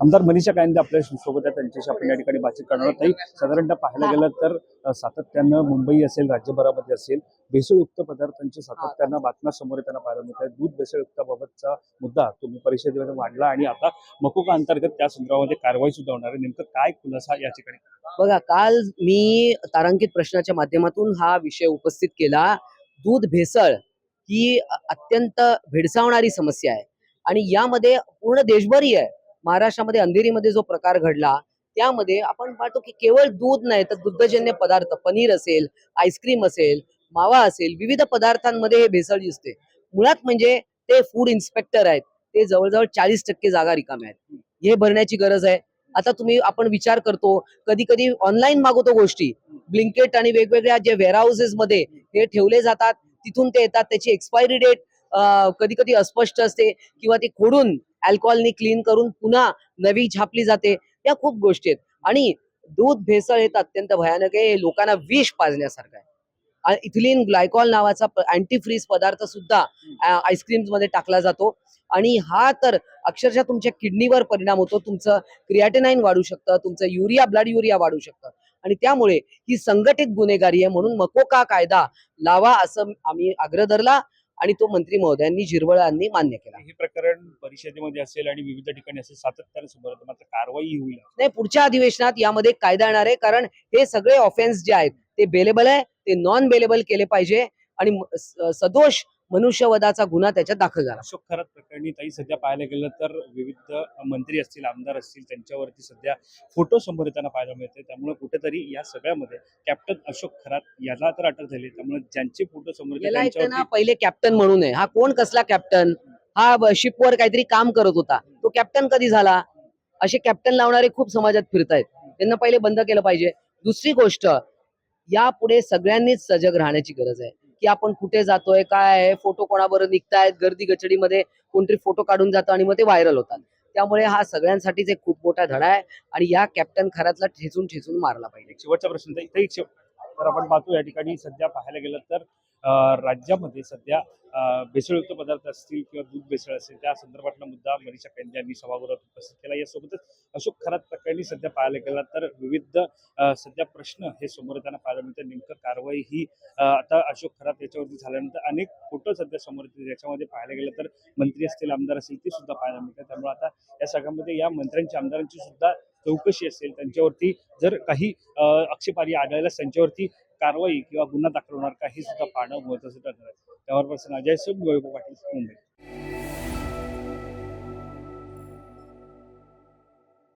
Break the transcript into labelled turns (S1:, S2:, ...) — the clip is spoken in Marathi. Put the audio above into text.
S1: आमदार मनीषा कायंदे आपल्या सोबत आहे, त्यांच्याशी आपण या ठिकाणी बातचीत करणार आहोत. ताई, साधारणतः पाहायला गेलं तर सातत्यानं मुंबई असेल, राज्यभरामध्ये असेल, भेसळयुक्त पदार्थांच्या सातत्यानं बातम्या समोर येताना पाहायला मिळत आहे. दूध भेसळयुक्ताबाबतचा मुद्दा तुम्ही परिषदेमध्ये मांडला आणि आता मकोका अंतर्गत त्या संदर्भामध्ये कारवाई सुद्धा होणार आहे. नेमकं काय खुलासा या ठिकाणी?
S2: बघा, काल मी तारांकित प्रश्नाच्या माध्यमातून हा विषय उपस्थित केला. दूध भेसळ ही अत्यंत भेडसावणारी समस्या आहे आणि यामध्ये पूर्ण देशभरही आहे. महाराष्ट्रामध्ये अंधेरीमध्ये जो प्रकार घडला त्यामध्ये आपण पाहतो की केवळ दूध नाही तर दुग्धजन्य पदार्थ, पनीर असेल, आईस्क्रीम असेल, मावा असेल, विविध पदार्थांमध्ये हे भेसळ दिसते. मुळात म्हणजे ते फूड इन्स्पेक्टर आहेत, ते जवळजवळ 40% जागा रिकाम्या आहेत. हे भरण्याची गरज आहे. आता आपण विचार करतो, कधी कधी ऑनलाईन मागवतो गोष्टी, ब्लिंकेट आणि वेगवेगळ्या जे वेअरहाऊसेस मध्ये हे ठेवले जातात, तिथून ते येतात, त्याची एक्सपायरी डेट कधी कधी अस्पष्ट असते किंवा ती खोडून अल्कोहोलनी क्लीन करून पुन्हा नवी छापली जाते. या खूप गोष्टी आहेत आणि दूध भेसळ हे तर अत्यंत भयानक आहे. हे लोकांना विष पाजण्यासारखं आहे. इथिलीन ग्लायकॉल नावाचा अँटी फ्रीज पदार्थ सुद्धा आईस्क्रीम मध्ये टाकला जातो आणि हा तर अक्षरशः तुमच्या किडनीवर परिणाम होतो. तुमचं क्रिएटिनाइन वाढू शकतं, तुमचं ब्लड युरिया वाढू शकतं आणि त्यामुळे ही संघटित गुन्हेगारी आहे. म्हणून मकोका कायदा लावा असं आम्ही आग्रह धरला आणि तो मंत्री महोदयांनी जिरवळांनी मान्य केला.
S1: हे प्रकरण परिषदेमध्ये असेल आणि विविध ठिकाणी असेल, सातत्याने समोर येतं, मात्र कारवाई होईल.
S2: नाही, पुढच्या अधिवेशनात यामध्ये कायदा येणार आहे, कारण हे सगळे ऑफेन्स जे आहेत ते बेलेबल आहे, ते नॉन बेलेबल केले पाहिजे आणि सदोष मनुष्यवधाचा गुन्हा त्याच्यात दाखल झाला.
S1: अशोक खरात प्रकरणी ताई सध्या पाहायला गेलं तर विविध मंत्री असतील, आमदार असतील, त्यांच्यावरती सध्या फोटो समोर येताना पाहायला मिळते. त्यामुळे कुठेतरी या सगळ्यामध्ये कॅप्टन अशोक खरात याला तर अटक झाली, त्यामुळे ज्यांचे फोटो समोर येतात त्यांच्यावरती
S2: पहिले कॅप्टन म्हणून आहे. हा कोण कसला कॅप्टन? हा शिपवर काहीतरी काम करत होता, तो कॅप्टन कधी झाला? असे कॅप्टन लावणारे खूप समाजात फिरतायत, त्यांना पहिले बंद केलं पाहिजे. दुसरी गोष्ट, यापुढे सगळ्यांनीच सजग राहण्याची गरज आहे की आपण कुठे जातोय, काय आहे, फोटो कोणाबरोबर निघतायत, गर्दी गचडीमध्ये कोणतरी फोटो काढून जातो आणि मग ते व्हायरल होतात. त्यामुळे हा सगळ्यांसाठीच एक खूप मोठा धडा आहे आणि या कॅप्टन खरातला ठेचून ठेचून मारला पाहिजे.
S1: शेवटचा प्रश्न तर आपण पाहतो या ठिकाणी सध्या पाहायला गेलं तर राज्यामध्ये सध्या भेसळयुक्त पदार्थ असतील किंवा दूध भेसळ असेल, त्या संदर्भातला मुद्दा मनीषा कायंदे यांनी सभागृहात उपस्थित केला. यासोबतच अशोक खरात प्रकरणी सध्या पाहायला गेला तर विविध सध्या प्रश्न हे समोर येताना पाहायला मिळतात. नेमकं कारवाई ही आता अशोक खरात याच्यावरती झाल्यानंतर अनेक फोटो सध्या समोर येतील. याच्यामध्ये पाहायला गेलं तर मंत्री असतील, आमदार असतील, ते सुद्धा पाहायला मिळतात. त्यामुळे आता या सगळ्यामध्ये या मंत्र्यांची, आमदारांची सुद्धा चौकशी असेल, त्यांच्यावरती जर काही आक्षेपार्ह आढळल्यास त्यांच्यावरती कारवाई किंवा गुन्हा दाखल होणार का हे सुद्धा पाहणं महत्त्वाचं ठरणार आहे. त्यावर अजय पाटील, मुंबई.